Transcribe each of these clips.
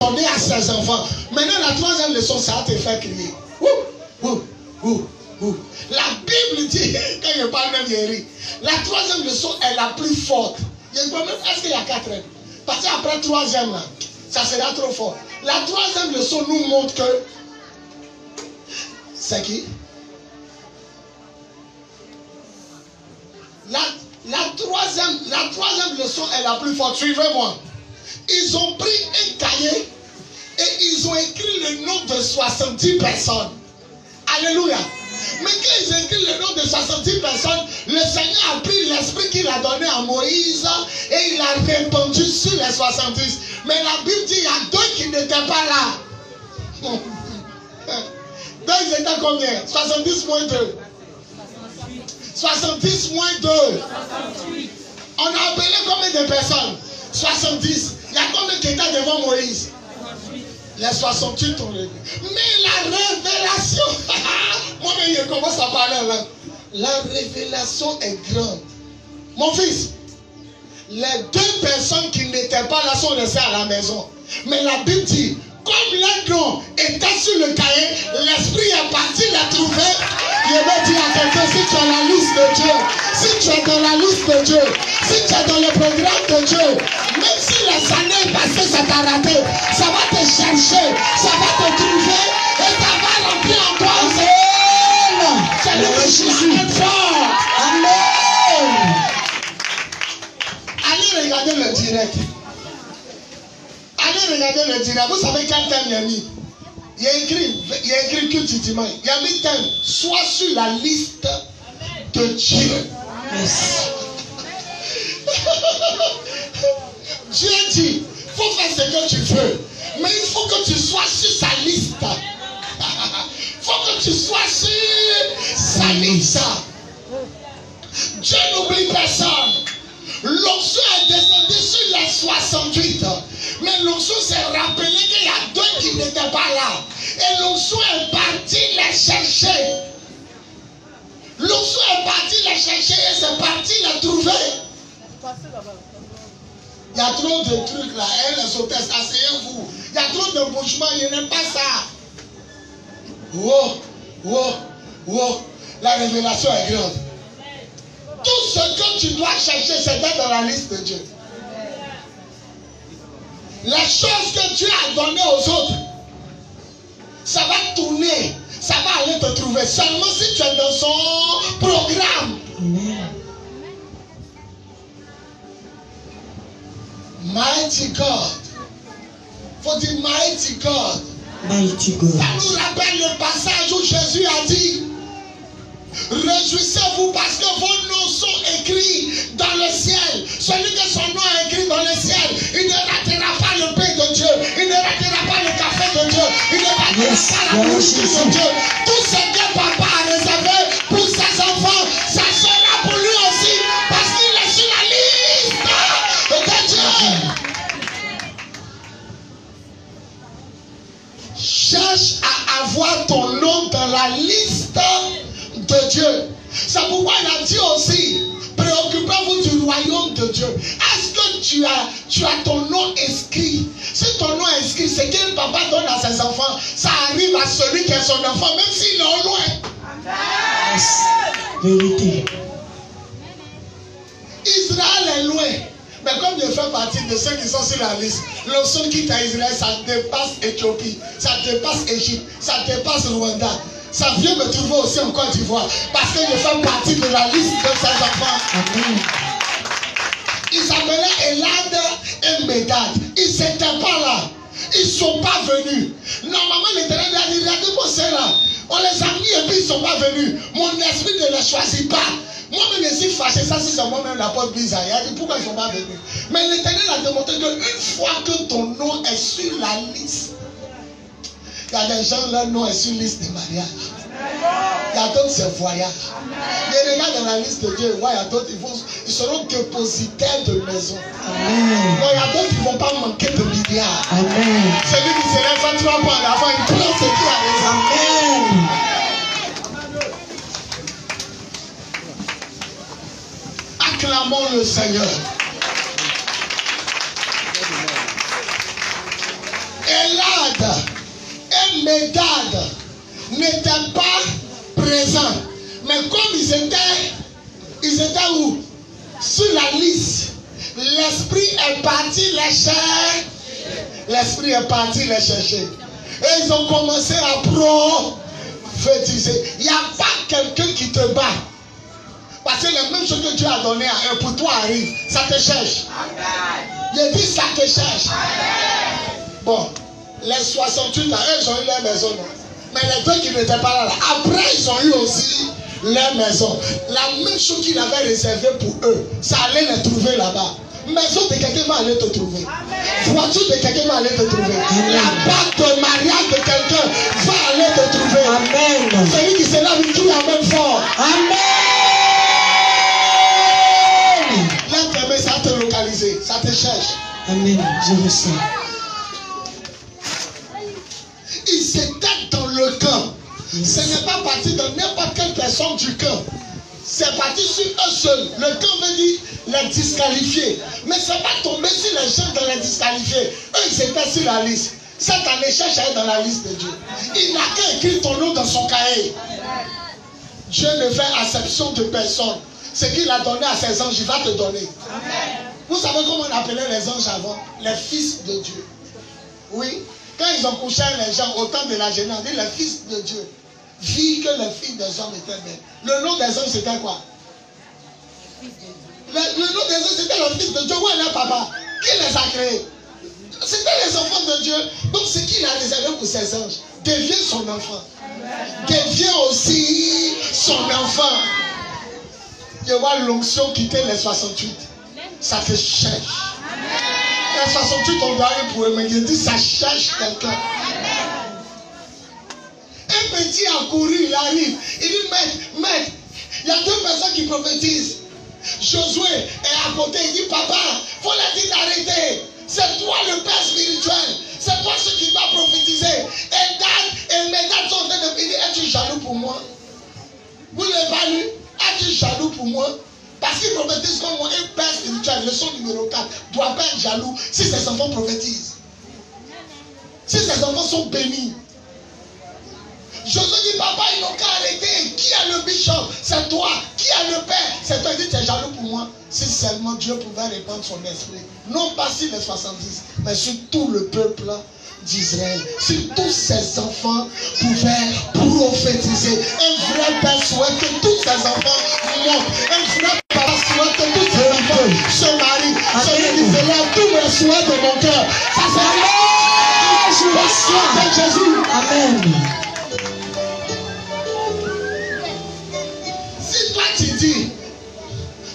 donner à ses enfants. Maintenant, la troisième leçon, ça va te faire crier. La Bible dit, quand je parle même, je ris. La troisième leçon est la plus forte. Est-ce qu'il y a 4 ans? Parce qu'après troisième, là, ça sera trop fort. La troisième leçon nous montre que... C'est qui? La troisième leçon est la plus forte. Suivez-moi. Ils ont pris un cahier et ils ont écrit le nom de 70 personnes. Alléluia. Mais quand ils ont écrit le nom de 70 personnes, le Seigneur a pris l'esprit qu'il a donné à Moïse et il a répandu sur les 70. Mais la Bible dit qu'il y a 2 qui n'étaient pas là. Donc ils étaient combien? 70 moins 2. 70 moins 2. On a appelé combien de personnes? 70. Il y a combien qui étaient devant Moïse? Les 68 ont levé. Mais la révélation, moi-même je commence à parler là. La révélation est grande. Mon fils, les 2 personnes qui n'étaient pas là sont restées à la maison. Mais la Bible dit, comme leur nom était sur le cahier, l'esprit est parti les trouver. Je vais dire à quelqu'un, si tu as la liste de Dieu, si tu es dans la liste de Dieu, si tu es dans le programme de Dieu, même si les années passées ça t'a raté, ça va te chercher, ça va te trouver et ça va remplir en toi. C'est le Jésus fort. Amen. Allez regarder le direct. Allez regarder le direct. Vous savez quel thème il a mis? Il a écrit culte dimanche. Il a mis thème. Sois sur la liste de Dieu. Yes. Dieu dit, il faut faire ce que tu veux. Mais il faut que tu sois sur sa liste. Il faut que tu sois sur sa liste. Dieu n'oublie personne. L'onction est descendu sur les 68. Mais l'onction s'est rappelé qu'il y a 2 qui n'étaient pas là. Et l'onction est parti les chercher. L'onction est parti les chercher et c'est parti les trouver. Il y a trop de trucs là. Elle les hôtesses, asseyez-vous. Il y a trop de bouchements, je n'aime pas ça. La révélation est grande. Tout ce que tu dois chercher, c'est d'être dans la liste de Dieu. Les choses que Dieu a données aux autres, ça va tourner, ça va aller te trouver. Seulement si tu es dans son programme. Amen. Mighty God. Faut dire mighty God. Mighty God. Ça nous rappelle le passage où Jésus a dit: réjouissez-vous parce que vos noms sont écrits dans le ciel. Celui que son nom est écrit dans le ciel, il ne ratera pas le pain de Dieu, il ne ratera pas le café de Dieu, il ne ratera pas la bouche de Dieu. Tout ce que papa a réservé pour ses enfants, ça sera pour lui aussi parce qu'il est sur la liste de Dieu. Cherche à avoir ton nom dans la liste de Dieu. C'est pourquoi il a dit aussi, préoccupez-vous du royaume de Dieu. Est-ce que tu as ton nom inscrit? Si ton nom est inscrit, c'est que le papa donne à ses enfants, ça arrive à celui qui est son enfant, même s'il est au loin. Yes. Vérité. Israël est loin. Mais comme je fais partie de ceux qui sont sur la liste, l'onction qui est à Israël, ça dépasse Éthiopie, ça dépasse Égypte, ça dépasse Rwanda. Ça vient me trouver aussi en Côte d'Ivoire. Parce que je fais partie de la liste de ses enfants. Amen. Ils s'appelaient Elad et Médad. Ils n'étaient pas là. Ils ne sont pas venus. Normalement, l'Éternel a dit, regardez-moi ceux-là. On les a mis et puis ils ne sont pas venus. Mon esprit ne les choisit pas. Moi-même, je suis fâché. Ça, si c'est moi-même la porte bizarre. Il a dit, pourquoi ils ne sont pas venus? Mais l'Éternel a démontré qu'une fois que ton nom est sur la liste, il y a des gens, leur nom est sur la liste de mariage. Il y a d'autres, c'est voyage. Les regarde dans la liste de Dieu. Ouais, il y a d'autres, ils seront dépositaires de maison. Amen. Bon, il y a d'autres qui ne vont pas manquer de milliards. Amen. Celui qui se lève 23 points en avant, il prend ce qu'il a. Amen. Acclamons le Seigneur. Médad n'étaient pas présents. Mais comme ils étaient où? Sur la liste. L'esprit est parti les chercher. L'esprit est parti les chercher. Et ils ont commencé à prophétiser. Il n'y a pas quelqu'un qui te bat. Parce que la même chose que Dieu a donné à un pour toi arrive. Ça te cherche. Il dit ça te cherche. Bon, les 68 ans, eux, ils ont eu leur maison. Non? Mais les deux qui n'étaient pas là, après, ils ont eu aussi leur maison. La même chose qu'il avait réservé pour eux, ça allait les trouver là-bas. Maison de quelqu'un va aller te trouver. Voiture de quelqu'un va aller te trouver. La bague de mariage de quelqu'un va aller te trouver. Amen. Celui qui se lève, il crie amen fort. Amen. L'être ça te localiser, ça te cherche. Amen. Je ressens. Ils étaient dans le camp. Ce n'est pas parti de n'importe quelle personne du camp. C'est parti sur eux seuls. Le camp veut dire les disqualifier. Mais ce n'est pas tombé sur les gens de les disqualifier. Eux, ils étaient sur la liste. Cette année, cherche à être dans la liste de Dieu. Il n'a qu'à écrire ton nom dans son cahier. Dieu ne fait acception de personne. Ce qu'il a donné à ses anges, il va te donner. Vous savez comment on appelait les anges avant? Les fils de Dieu. Oui. Quand ils ont couché les gens au temps de la Genèse, on dit les fils de Dieu. Vie que les filles des hommes étaient belles. Le nom des hommes c'était quoi? Le nom des hommes c'était le fils de Dieu. Où est leur papa? Qui les a créés? C'était les enfants de Dieu. Donc ce qu'il a réservé pour ses anges devient son enfant. Devient aussi son enfant. Je vois l'onction quitter les 68. Ça te cherche. Les 68 on doit aller pour eux, mais il dit ça cherche quelqu'un. Un petit a couru, il arrive. Il dit, maître, il y a deux personnes qui prophétisent. Josué est à côté, il dit, papa, faut leur dire d'arrêter. C'est toi le père spirituel. C'est toi ce qui doit prophétiser. Et Médad sont en train de dire, es-tu jaloux pour moi? Vous ne l'avez pas lu? Es-tu jaloux pour moi? Parce qu'il prophétise comme moi, un père spirituel, leçon numéro 4, ne doit pas être jaloux si ses enfants prophétisent. Si ses enfants sont bénis. Josué dit, papa, ils n'ont qu'à arrêter. Qui a le bishop? C'est toi. Qui a le père? C'est toi. Il dit, tu es jaloux pour moi. Si seulement Dieu pouvait répandre son esprit. Non pas sur les 70, mais sur tout le peuple d'Israël. Si tous ses enfants pouvaient prophétiser. Un vrai père souhaite que tous ses enfants montent. Un vrai papa souhaite que tous ses enfants se marient. Celui qui se lève, tous mes souhaits de mon cœur. Ça s'appelle Jésus. Amen.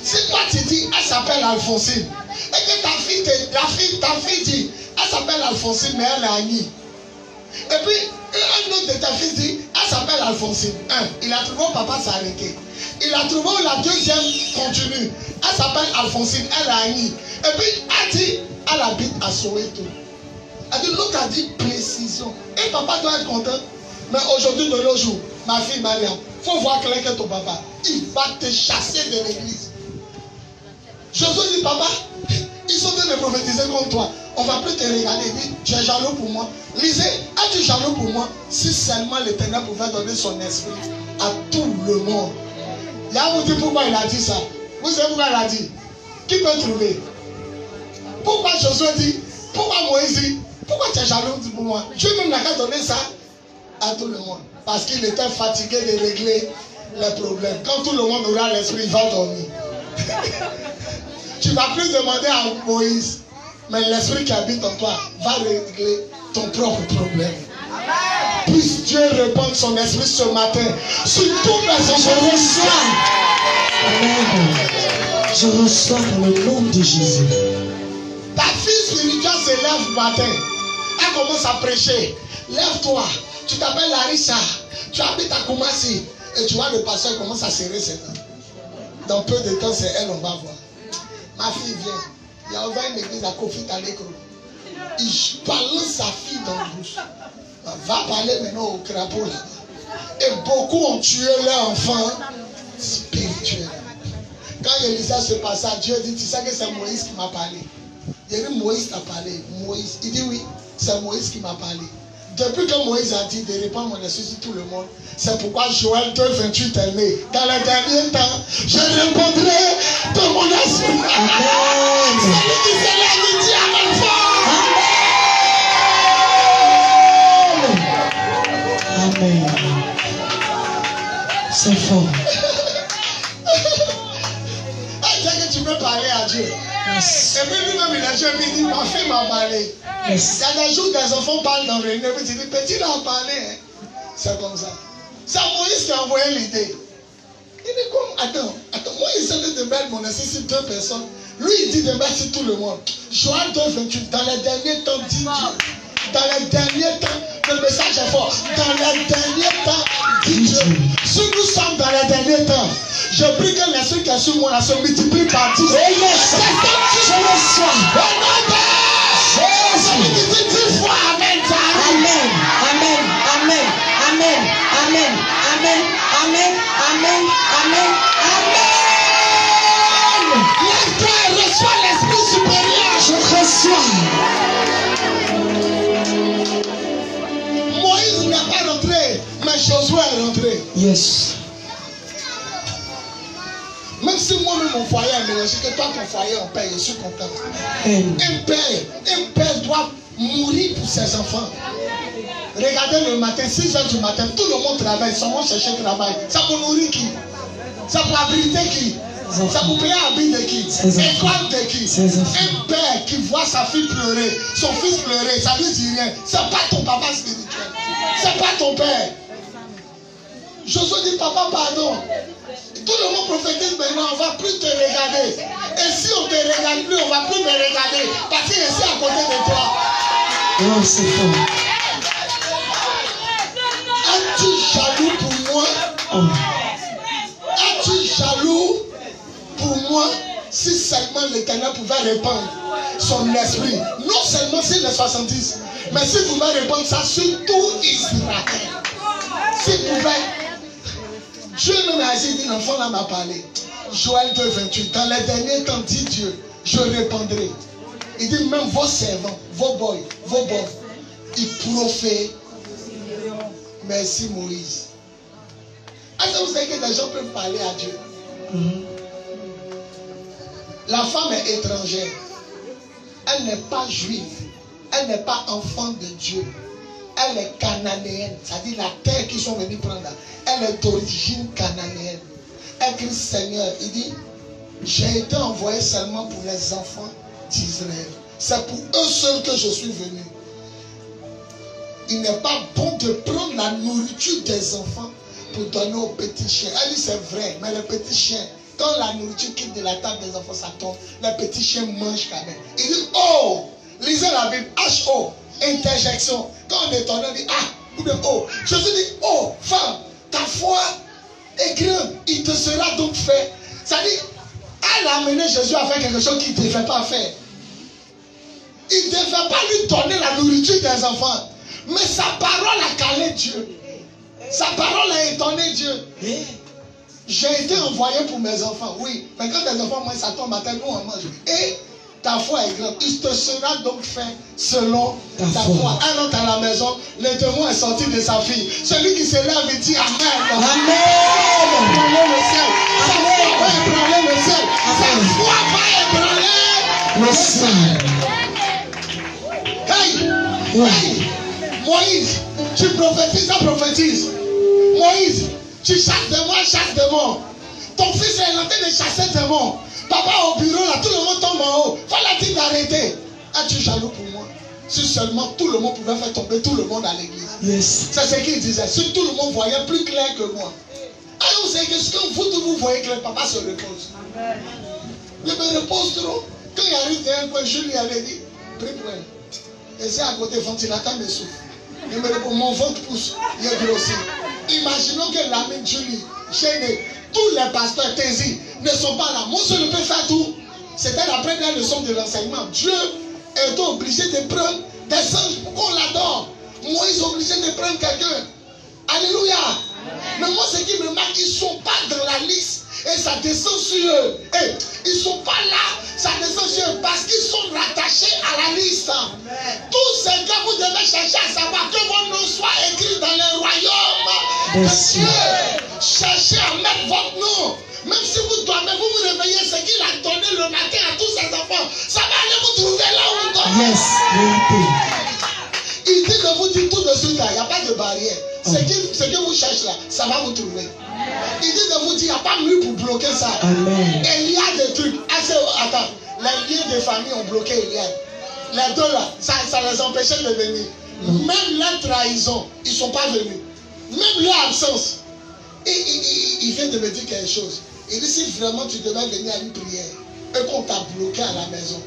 Si toi tu dis, elle s'appelle Alphonsine, et que ta fille dit, elle s'appelle Alphonsine, mais elle est Annie. Et puis, un autre de ta fille dit, elle s'appelle Alphonsine. Il a trouvé où papa s'est arrêté. Il a trouvé où la deuxième continue. Elle s'appelle Alphonsine, elle est Annie. Et puis, elle dit, elle habite à Soweto. Elle dit, l'autre a dit précision. Et papa doit être content. Mais aujourd'hui, de nos jours, ma fille Mariam, il faut voir clair que ton papa, il va te chasser de l'église. Josué dit, papa, ils sont en train de prophétiser comme toi. On ne va plus te regarder. Il dit, tu es jaloux pour moi. Lisez, es-tu jaloux pour moi? Si seulement l'Éternel pouvait donner son esprit à tout le monde. Là, vous dites pourquoi il a dit ça. Vous savez pourquoi il a dit? Qui peut trouver? Pourquoi Josué dit? Pourquoi Moïse dit? Pourquoi tu es jaloux pour moi? Dieu même n'a qu'à donner ça à tout le monde. Parce qu'il était fatigué de régler les problèmes. Quand tout le monde aura l'esprit, il va dormir. Tu ne vas plus demander à Moïse, mais l'esprit qui habite en toi va régler ton propre problème. Puisse Dieu répandre son esprit ce matin sur tous les enfants. Je reçois. Amen. Je reçois dans le nom de Jésus. Ta fille spirituelle se lève le matin. Elle commence à prêcher. Lève-toi. Tu t'appelles Larissa. Tu habites à Koumassi. Et tu vois le pasteur commence à serrer ses dents. Dans peu de temps, c'est elle, on va voir. Ma fille vient. Il a ouvert une église à Kofi Talekro. Il balance sa fille dans le bouche. Va parler maintenant au crapaud là-bas. Et beaucoup ont tué leur enfant spirituel. Quand il lisait ce passage, Dieu dit, tu sais que c'est Moïse qui m'a parlé. Il dit, Moïse t'a parlé. Moïse. Il dit, oui, c'est Moïse qui m'a parlé. Depuis que Moïse a dit de répandre mon esprit sur tout le monde, c'est pourquoi Joël 2, 28 est né. Dans les derniers temps, je répondrai de mon esprit. Amen. Celui qui se lève, il dit Amen fort. Amen. C'est fort. Est-ce que tu peux parler à Dieu? Yes. Et puis lui-même, il a dit, il dit, ma fille m'a parlé. Yes. Il y a des jours des enfants parlent dans le réunion, puis tu dis, petit, il a parlé. Hein. C'est comme ça. C'est Moïse qui a envoyé l'idée. Il dit, comme, attends, moi, il s'agit de mettre mon esprit sur 2 personnes. Lui, il dit de mettre sur tout le monde. Joël 2, 28, dans les derniers temps, dit Dieu. Dans les derniers temps, le message est fort. Dans les derniers temps, dit Dieu. Si nous sommes dans les derniers temps, je prie que l'esprit qui est sur moi se multiplie par 10. Oh yes. Je le sois. Celui qui dit 10 fois Amen, ça arrive. Amen. Amen. Amen. Amen. Amen. Amen. Amen. Amen. Amen. Amen. Lève-toi et reçois l'esprit supérieur. Je reçois. Moïse n'est pas rentré, mais Josué est rentré. Yes. Même si moi-même mon foyer est mélangé, que toi ton foyer en paix, je suis content. Amen. Un père doit mourir pour ses enfants. Regardez le matin, 6 heures du matin, tout le monde travaille, ils vont chercher travail. Ça pour nourrir qui? Ça pour abriter qui? Ça pour payer l'habit de qui? École de qui? Un père qui voit sa fille pleurer, son fils pleurer, ça lui dit rien. C'est pas ton papa spirituel. C'est pas ton père. Josué dit, papa, pardon. Tout le monde prophétise maintenant, on ne va plus te regarder. Et si on ne te regarde plus, on ne va plus me regarder. Parce que je suis à côté de toi. Oh, c'est fort. Es-tu jaloux pour moi? Oh. Es-tu jaloux pour moi? Si seulement l'Éternel pouvait répandre son esprit. Non seulement sur les 70, mais s'il pouvait répandre ça sur tout Israël. S'il pouvait. Dieu même a dit, l'enfant là m'a parlé. Joël 2, 28. Dans les derniers temps, dit Dieu, je répondrai. Il dit même vos servants, vos boys, ils prophétisent. Merci Moïse. Est-ce que vous savez que des gens peuvent parler à Dieu? La femme est étrangère. Elle n'est pas juive. Elle n'est pas enfant de Dieu. Elle est cananéenne. C'est-à-dire la terre qu'ils sont venus prendre. Elle est d'origine cananéenne. Elle crie Seigneur. Il dit, j'ai été envoyé seulement pour les enfants d'Israël. C'est pour eux seuls que je suis venu. Il n'est pas bon de prendre la nourriture des enfants pour donner aux petits chiens. Elle dit c'est vrai, mais les petits chiens, quand la nourriture quitte de la table des enfants, ça tombe, les petits chiens mangent quand même. Il dit, oh, lisez la Bible, H-O, interjection. Quand on est tourné, on dit, ah, ou bien oh. Jésus dit, oh, femme, ta foi est grande, il te sera donc fait. Ça dit, elle a amené Jésus à faire quelque chose qu'il ne devait pas faire. Il ne devait pas lui donner la nourriture des enfants. Mais sa parole a calé Dieu. Sa parole a étonné Dieu. J'ai été envoyé pour mes enfants, oui. Mais quand les enfants mangent, ça tombe à terre, nous on mange. Et ta foi est grande. Il te sera donc fait selon ta foi. Un autre à la maison, le témoin est sorti de sa fille. Celui qui se lève et dit Amen. Amen. Ébranler le ciel. Sa foi va ébranler le ciel. Sa foi va ébranler le ciel. Hey! Hey! Moïse, tu prophétises, ça prophétise. Moïse, tu chasses des morts. Ton fils est en train de chasser des morts. Papa au bureau là, tout le monde tombe en haut. Fallait-il d'arrêter? Es-tu jaloux pour moi? Si seulement tout le monde pouvait faire tomber tout le monde à l'église. Yes. C'est ce qu'il disait. Si tout le monde voyait plus clair que moi. Alors vous savez que ce que vous voyez clair, papa se repose. Il me repose trop. Quand il arrive d'un coin, Julie avait dit, prie pour elle. Et c'est à côté, ventilateur me souffle. Il me répond, mon ventre pousse, il est grossi. Imaginons que l'ami Julie, Chéné, tous les pasteurs Tézi ne sont pas là. Mon seul peut faire tout. C'était la première leçon de l'enseignement. Dieu est obligé de prendre des anges pour qu'on l'adore. Moïse est obligé de prendre quelqu'un. Alléluia. Mais moi, ce qui me marque, ils ne sont pas dans la liste. Et ça descend sur eux. Et ils ne sont pas là. Ça descend sur eux parce qu'ils sont rattachés à la liste. Tous ces gars, vous devez chercher à savoir que vos de Dieu. Cherchez à mettre votre nom. Même si vous dormez, vous vous réveillez, ce qu'il a donné le matin à tous ses enfants, ça va aller vous trouver là où vous dormez. Yes, il dit de vous dire tout de suite là, il n'y a pas de barrière. Ce que vous cherchez là, ça va vous trouver. Il dit de vous dire, il n'y a pas de mur pour bloquer ça. Amen. Et il y a des trucs. Attends, les liens des familles ont bloqué Eliade. Les deux là, ça les empêchait de venir. Même la trahison, ils ne sont pas venus. Même leur absence. Il vient de me dire quelque chose. Il dit, si vraiment tu devais venir à une prière et qu'on t'a bloqué à la maison,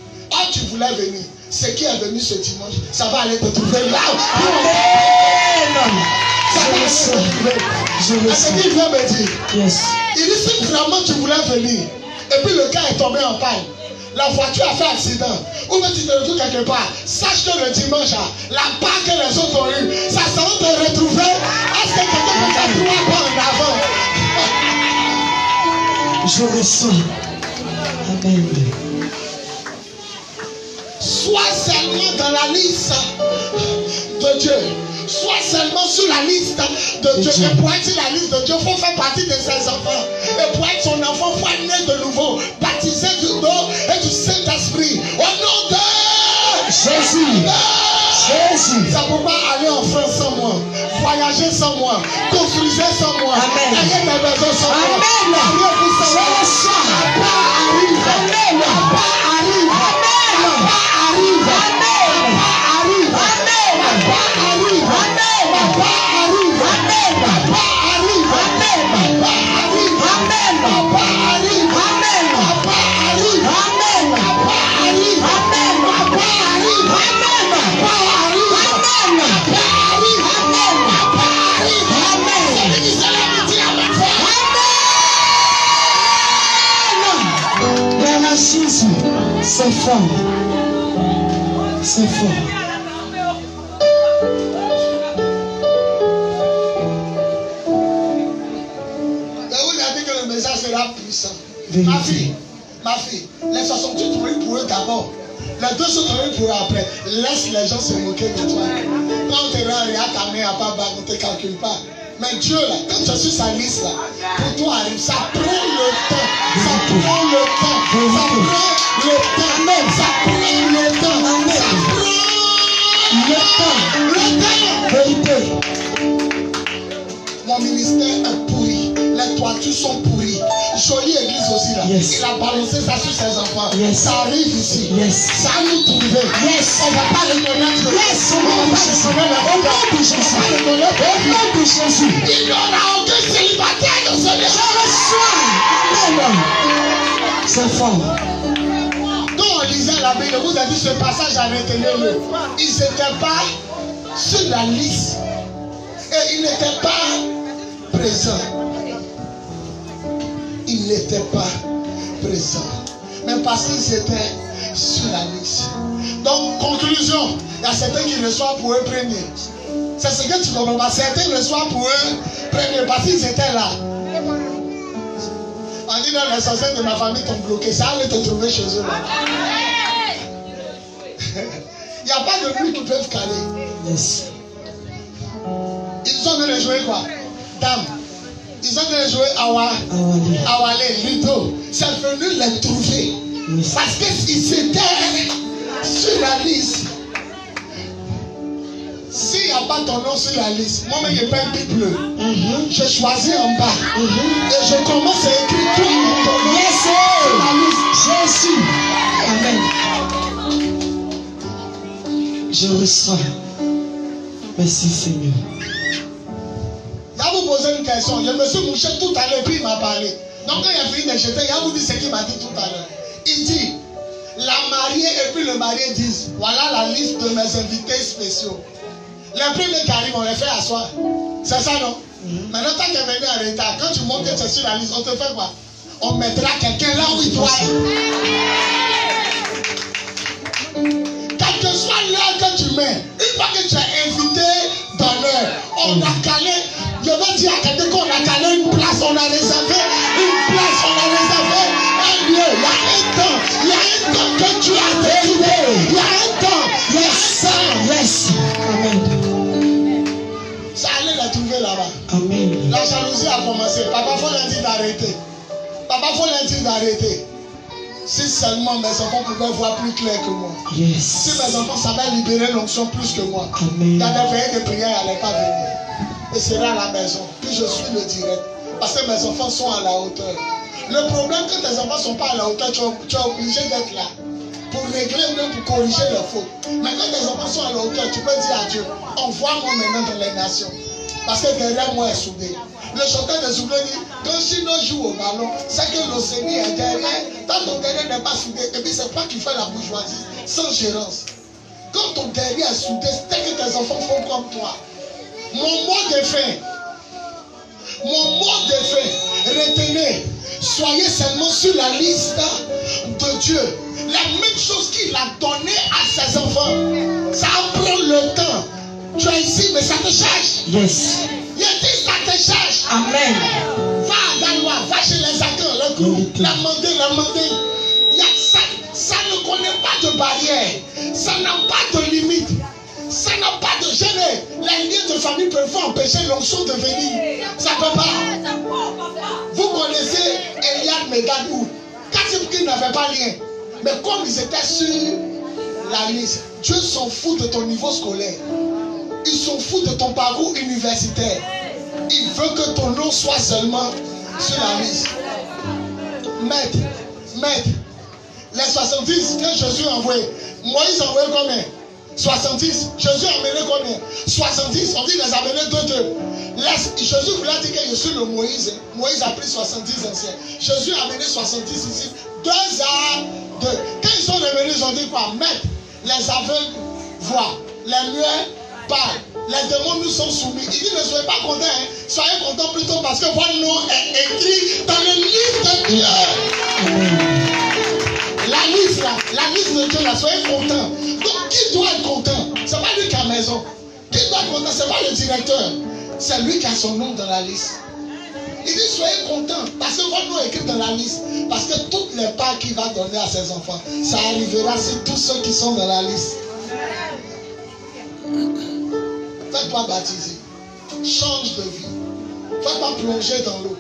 tu voulais venir, ce qui est venu ce dimanche, ça va aller te trouver là. Amen. Ça va aller te trouver. Est-ce qu'il vient me dire? Yes. Il dit, si vraiment tu voulais venir, et puis le gars est tombé en panne, la voiture a fait accident, ou bien tu te retrouves quelque part, sache que le dimanche, la part que les autres ont eue, ça va te retrouver. Est-ce que quelqu'un peut faire 3 pas en avant? Je ressens. Amen. Sois seulement dans la liste de Dieu. Sois seulement sur la liste de Dieu. Et pour être sur la liste de Dieu, il faut faire partie de ses enfants. Et pour être son enfant, il faut être né de nouveau, baptisé du nom et du Saint-Esprit. Au nom de Jésus. Jésus. Ça ne peut pas aller en France sans moi, voyager sans moi, construire sans moi, Amen. ayez des besoins sans moi. Amen. Je ressens. Papa arrive. Amen. Papa arrive. Papa arrive. Papa arrive. Papa arrive. Papa arrive. Papa arrive. Papa arrive. Papa arrive. Papa arrive. Papa arrive. Papa c'est fort. C'est fort. Daoud a dit que le message sera puissant. Vérité. Ma fille, les 68 pris pour eux d'abord. Les 2 sont pris pour eux après. Laisse les gens se moquer de toi. Quand on te rend rien, ta main à pas bas, on ne te calcule pas. Mais Dieu, là, quand tu es sur sa liste, là, pour toi, ça prend le temps. Ça prend le temps. Ça prend le temps. Même, ça prend le temps. Ça prend le temps. Vérité. Mon ministère est pourri. Les toitures sont pourries. Jolie église aussi là. Yes. Il a balancé ça sur ses enfants. Yes. Ça arrive ici. Yes. Ça nous trouve. Yes. On ne va pas reconnaître. Yes. On ne va pas reconnaître. Au nom de Jésus. Au nom de Jésus. Il n'y aura aucun célibataire dans ce lieu. Je reçois. Amen. C'est fort. Quand on lisait la Bible, vous avez dit ce passage à retenir-le. Ils n'étaient pas sur la liste. Et ils n'étaient pas présents. Ils n'étaient pas présents. Mais parce qu'ils étaient sur la liste. Donc, conclusion, il y a certains qui reçoivent pour eux premiers. C'est ce que tu comprends pas. Certains reçoivent pour eux premiers parce qu'ils étaient là. On dit dans les ancêtres de ma famille t'ont bloqué. Ça allait te trouver chez eux. Il n'y a pas de bruit qu'ils peuvent caler. Yes. Ils ont de jouer quoi? Dame. Ils ont de jouer Awale, Lido. C'est venu les trouver. Yes. Parce qu'ils étaient sur la liste. S'il n'y a pas ton nom sur la liste, moi-même je peins un bleu. Je choisis en bas. Et je commence à écrire tout ton nom sur la liste. Jésus. Amen. Je reçois. Merci Seigneur. Il va vous poser une question. Je me suis mouché tout à l'heure, puis il m'a parlé. Donc quand il a fini de jeter, il va vous dire ce qu'il m'a dit tout à l'heure. Il dit, la mariée et puis le marié disent, voilà la liste de mes invités spéciaux. Les premiers qui arrivent, on les fait asseoir. C'est ça, non? Maintenant, tant qu'elle est venue en retard, quand tu montes que tu es sur la liste, on te fait quoi? On mettra quelqu'un là où il doit être. Quel que soit l'heure que tu mets, une fois que tu es invité dans l'heure, on a calé, je veux dire à quelqu'un qu'on a calé une place, on a réservé une place, on a réservé un lieu. Il y a un temps que tu as décidé. Il y a un temps, Yes. Yes. Amen. ça allait la trouver là-bas. Amen. Jésus a commencé. Papa, faut leur dire d'arrêter. Papa, faut leur dire d'arrêter. Si seulement mes enfants pouvaient voir plus clair que moi. Yes. Si mes enfants savaient libérer l'onction plus que moi. Amen. Il y a des veillées de prière, elle n'allait pas venir. Et sera à la maison. Puis je suis le direct. Parce que mes enfants sont à la hauteur. Le problème, quand tes enfants ne sont pas à la hauteur, tu es obligé d'être là. Pour régler ou même pour corriger leurs fautes. Mais quand tes enfants sont à la hauteur, tu peux dire à Dieu, envoie-moi maintenant dans les nations. Parce que derrière moi est soudé. Le chanteur de Zouglou dit, quand Chino joue au ballon, c'est que l'océanie est derrière. Tant ton derrière n'est pas soudé, et puis c'est pas qu'il fait la bourgeoisie, sans gérance. Quand ton derrière est soudé, c'est que tes enfants font comme toi. Mon mot de fin, retenez, soyez seulement sur la liste de Dieu. La même chose qu'il a donné à ses enfants. Ça prend le temps. Tu es ici, mais ça te cherche. Yes. Il dit ça te cherche. Amen. Va à Galois, va chez les acteurs, le groupe, la mander. Ça ne connaît pas de barrière. Ça n'a pas de limite. Ça n'a pas de gêne. Les liens de famille peuvent empêcher l'onction de venir. Ça ne peut pas. Vous connaissez Eliad Megadou. Katim n'avait pas lien. Mais comme ils étaient sur la liste, Dieu s'en fout de ton niveau scolaire. Il s'en fout de ton parcours universitaire. Il veut que ton nom soit seulement sur la liste. Maître, les 70 que Jésus a envoyés, Moïse a envoyé combien? 70. Jésus a amené combien? 70. On dit les amener 2. Jésus voulait dire que je suis le Moïse. Moïse a pris 70 anciens. Jésus a amené 70 ici. 2 à 2. Quand ils sont revenus, ils ont dit quoi? Maître, les aveugles voient, les muets parlent, les démons nous sont soumis. Il dit ne soyez pas contents, hein. Soyez contents plutôt parce que votre nom est écrit dans le livre de Dieu. La liste de Dieu là, soyez contents. Donc qui doit être content? C'est pas lui qui a la maison. Qui doit être content? C'est pas le directeur. C'est lui qui a son nom dans la liste. Il dit soyez contents parce que votre nom est écrit dans la liste. Parce que toutes les parts qu'il va donner à ses enfants, ça arrivera sur tous ceux qui sont dans la liste. Fais-toi baptiser. Change de vie. Fais-toi plonger dans l'eau.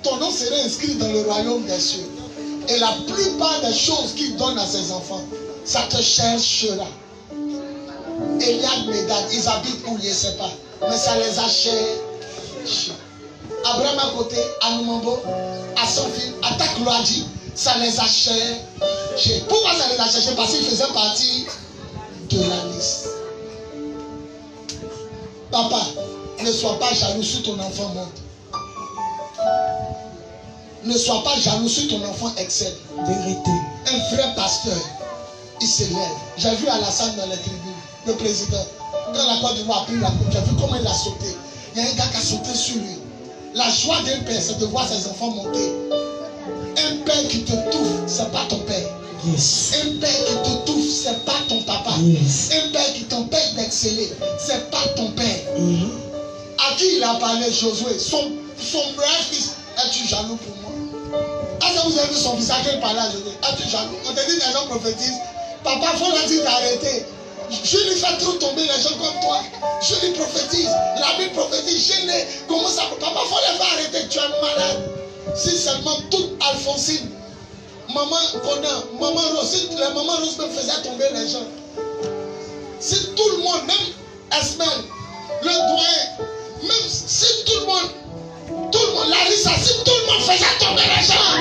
Ton nom sera inscrit dans le royaume des cieux. Et la plupart des choses qu'il donne à ses enfants, ça te cherchera. Eliad, Medad, ils habitent où, je ne sais pas. Mais ça les a cherchés. Abraham à côté, à Numambo, à son fils, à Takloadi, ça les a cherchés. Pourquoi ça les a cherchés? Parce qu'ils faisaient partie de la liste. Papa, ne sois pas jaloux sur ton enfant monte. Ne sois pas jaloux sur ton enfant excelle. Vérité. Un vrai pasteur, il se lève. J'ai vu Alassane dans les tribunes, le président. Quand la Côte d'Ivoire a pris la coupe, j'ai vu comment il a sauté. Il y a un gars qui a sauté sur lui. La joie d'un père, c'est de voir ses enfants monter. Un père qui te touffe, c'est pas ton père. Yes. Un père qui te touffe, c'est pas ton papa. Yes. Un père qui t'empêche d'exceller, c'est pas ton père. À qui il a parlé, Josué? Son vrai fils. Es-tu jaloux pour moi? Est-ce que vous avez vu son visage qu'il parlait à Josué? Es-tu jaloux? On te dit les gens prophétisent. Papa, il faut leur dire d'arrêter. Je lui fais trop tomber les gens comme toi. Je lui prophétise. La Bible prophétise. Comment ça? Papa, il faut les faire arrêter. Tu es malade. Si seulement toute Alphonsine, maman Conan, maman Rose, la maman Rose me faisait tomber les gens. Si tout le monde, même Esmel, le doyen, même si tout le monde, Larissa, si tout le monde faisait tomber les gens.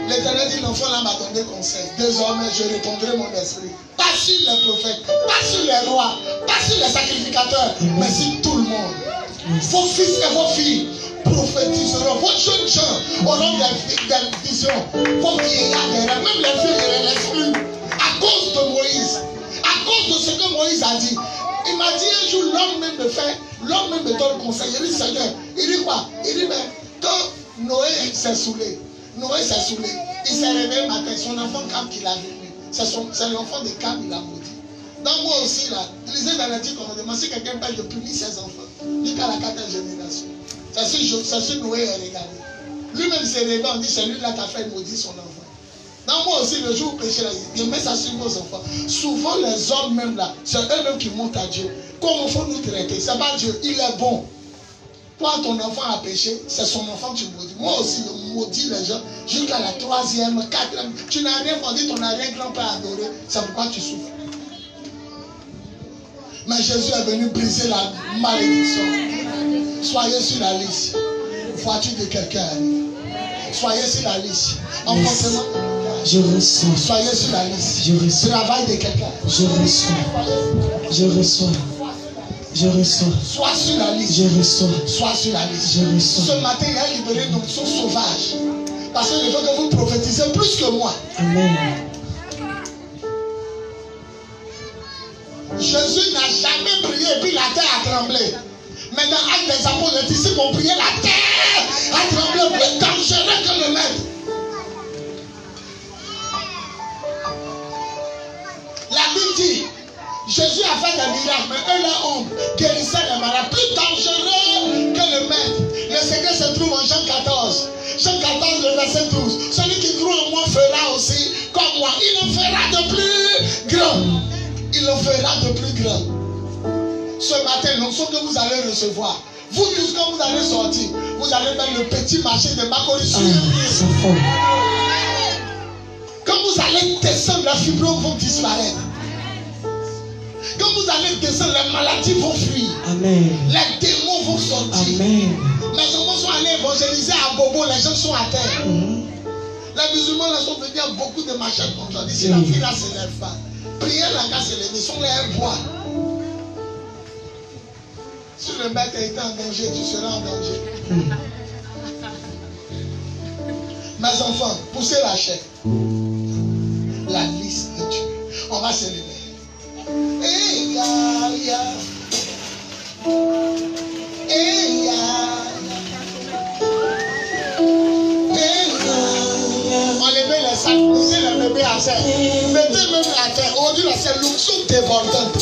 L'Éternel dit, l'enfant là m'a donné conseil. Désormais, je répondrai mon esprit. Pas sur les prophètes, pas sur les rois, pas sur les sacrificateurs, mais sur tout le monde. Vos fils et vos filles prophétiseront. Vos jeunes gens auront des visions. Vos vieillards, même les filles, je les laisse plus. À cause de Moïse, à cause de ce que Moïse a dit. Il m'a dit un jour, l'homme même me donne conseil. Il dit, Seigneur, il dit quoi? Il dit, mais quand Noé s'est saoulé, il s'est réveillé matin, son enfant Cam qu'il a vu. C'est l'enfant de Cam, il a maudit. Donc moi aussi, là, lisez dans l'Antique commandement, si quelqu'un pêche, je punis ses enfants. Jusqu'à la 4e génération. C'est ce Noé a regardé. Lui-même s'est réveillé, on dit, c'est lui là qui a fait maudit son enfant. Donc moi aussi, le jour où péché là, je mets ça sur vos enfants. Souvent les hommes même là, c'est eux-mêmes qui montent à Dion. Comment faut nous traiter? C'est pas Dieu, il est bon. Quand ton enfant a péché, c'est son enfant que tu maudis. Moi aussi, je maudis les gens jusqu'à la 3e, 4e. Tu n'as rien maudit, ton arrière-grand-père adoré. C'est pourquoi tu souffres. Mais Jésus est venu briser la malédiction. Soyez sur la liste. Voiture de quelqu'un. Soyez sur la liste. Enfantement. Je reçois. Soyez sur la liste. Je reçois. Travail de quelqu'un. Je reçois. Je reçois. Je reçois. Sois sur la liste. Je reçois. Sois sur la liste. Je reçois. Ce matin, il a libéré une onction sauvage. Parce que je veux que vous prophétisez plus que moi. Amen. Jésus n'a jamais prié et puis la terre a tremblé. Mais dans Actes des Apôtres, les disciples ont prié, la terre a tremblé, plus dangereux que le maître. La Bible dit, Jésus a fait des miracles, mais eux, là, ont guérissé les malades, plus dangereux que le maître. Le secret se trouve en Jean 14. Jean 14, le verset 12. Celui qui croit en moi fera aussi comme moi. Il en fera de plus grand. Il en fera de plus grand. Ce matin, l'onction que vous allez recevoir, vous tous, quand vous allez sortir, vous allez faire le petit marché de Makori sur quand vous allez descendre, les fibromes vont disparaître. Quand vous allez descendre, les maladies vont fuir. Amen. Les démons vont sortir. Amen. Les enfants sont allés évangéliser à Bobo, les gens sont à terre. Les musulmans là sont venus à beaucoup de marchés comme ça. D'ici la fille là se lève pas. Priez la grâce et les sont là un bois. Si le maître était en danger, tu seras en danger. Mes enfants, poussez la chair. La liste de Dieu. On va se lever. Hey, ya, ya. Hey, ya, ya. Hey, ya. On levait les sacs, poussez le bébé à terre. Mettez même à terre. Aujourd'hui, c'est l'onction débordante.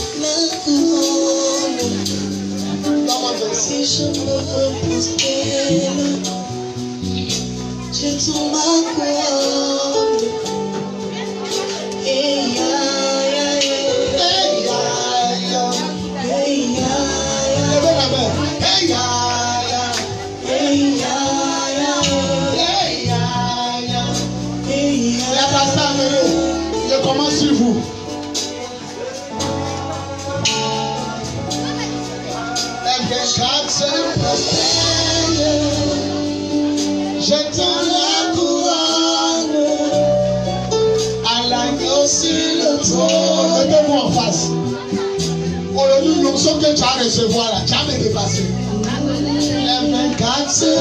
Si je me repose d'elle, je tombe ma couronne. Hey, ya, ya, ya. Hey, ya, ya. Hey, ya, ya. Levez la main. Hey, ya, ya. Hey, ya, ya. Hey, ya, ya. Hey, ya. La pasteur venez. Je commence sur vous. J'attends la couronne à l'agneau sur le trône. Mettez-moi en face. Aujourd'hui, l'onction que tu as recevoir là, tu as me dépassé. Les 24 se